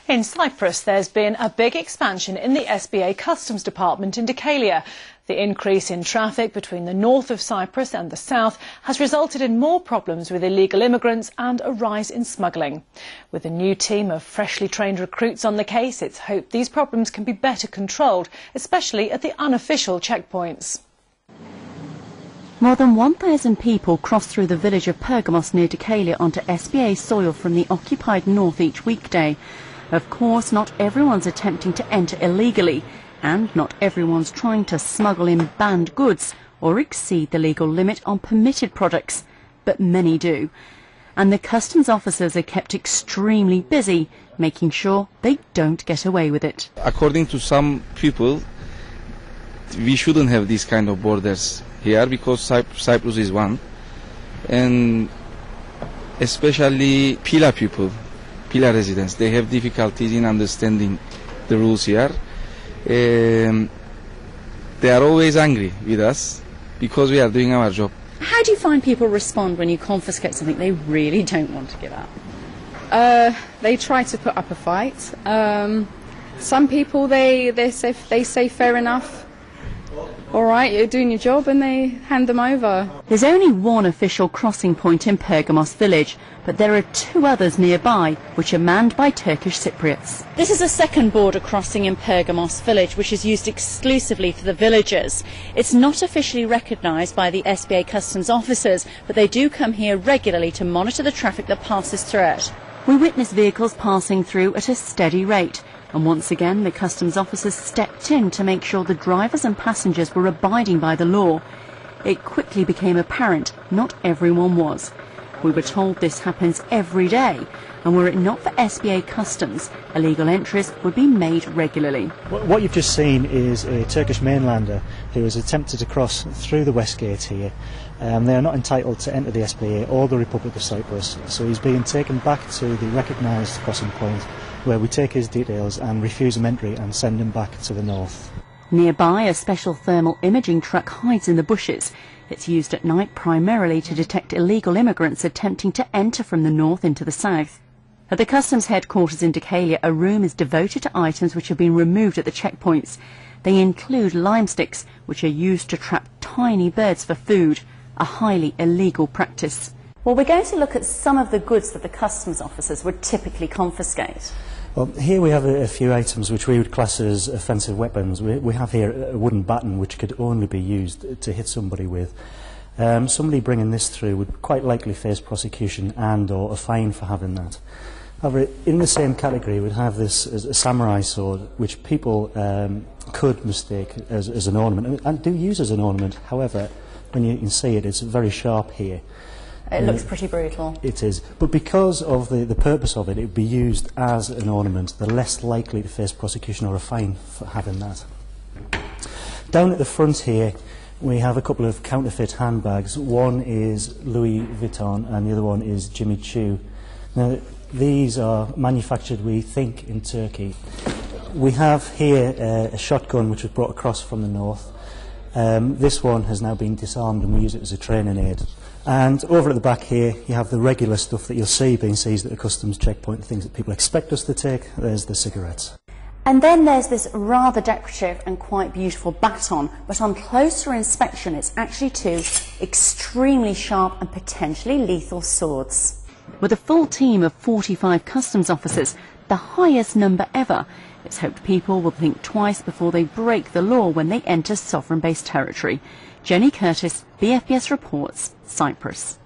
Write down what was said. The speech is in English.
In Cyprus, there's been a big expansion in the SBA Customs Department in Decalia. The increase in traffic between the north of Cyprus and the south has resulted in more problems with illegal immigrants and a rise in smuggling. With a new team of freshly trained recruits on the case, it's hoped these problems can be better controlled, especially at the unofficial checkpoints. More than 1,000 people cross through the village of Pergamos near Decalia onto SBA soil from the occupied north each weekday. Of course, not everyone's attempting to enter illegally, and not everyone's trying to smuggle in banned goods or exceed the legal limit on permitted products, but many do. And the customs officers are kept extremely busy, making sure they don't get away with it. According to some people, we shouldn't have these kind of borders here because Cyprus is one, and especially Pila people, Pila residents, they have difficulties in understanding the rules here. They are always angry with us because we are doing our job. How do you find people respond when you confiscate something they really don't want to give up? They try to put up a fight. Some people they say fair enough. All right, you're doing your job, and they hand them over. There's only one official crossing point in Pergamos village, but there are two others nearby, which are manned by Turkish Cypriots. This is a second border crossing in Pergamos village, which is used exclusively for the villagers. It's not officially recognised by the SBA customs officers, but they do come here regularly to monitor the traffic that passes through it. We witness vehicles passing through at a steady rate. And once again, the customs officers stepped in to make sure the drivers and passengers were abiding by the law. It quickly became apparent not everyone was. We were told this happens every day, and were it not for SBA customs, illegal entries would be made regularly. What you've just seen is a Turkish mainlander who has attempted to cross through the West Gate here. They are not entitled to enter the SBA or the Republic of Cyprus, so he's being taken back to the recognised crossing point, where we take his details and refuse him entry and send him back to the north. Nearby, a special thermal imaging truck hides in the bushes. It's used at night primarily to detect illegal immigrants attempting to enter from the north into the south. At the customs headquarters in Decalia, a room is devoted to items which have been removed at the checkpoints. They include lime sticks, which are used to trap tiny birds for food, a highly illegal practice. Well, we're going to look at some of the goods that the customs officers would typically confiscate. Well, here we have a few items which we would class as offensive weapons. We have here a wooden baton which could only be used to hit somebody with. Somebody bringing this through would quite likely face prosecution and or a fine for having that. However, in the same category we'd have this as a samurai sword, which people could mistake as an ornament and do use as an ornament. However, when you can see it, it's very sharp here. It looks pretty brutal. It is. But because of the purpose of it, it would be used as an ornament. They're less likely to face prosecution or a fine for having that. Down at the front here, we have a couple of counterfeit handbags. One is Louis Vuitton and the other one is Jimmy Choo. Now, these are manufactured, we think, in Turkey. We have here a shotgun which was brought across from the north. This one has now been disarmed and we use it as a training aid. And over at the back here you have the regular stuff that you'll see being seized at a customs checkpoint, things that people expect us to take. There's the cigarettes. And then there's this rather decorative and quite beautiful baton, but on closer inspection it's actually two extremely sharp and potentially lethal swords. With a full team of 45 customs officers, the highest number ever, it's hoped people will think twice before they break the law when they enter sovereign-based territory. Jenny Curtis, BFBS reports, Cyprus.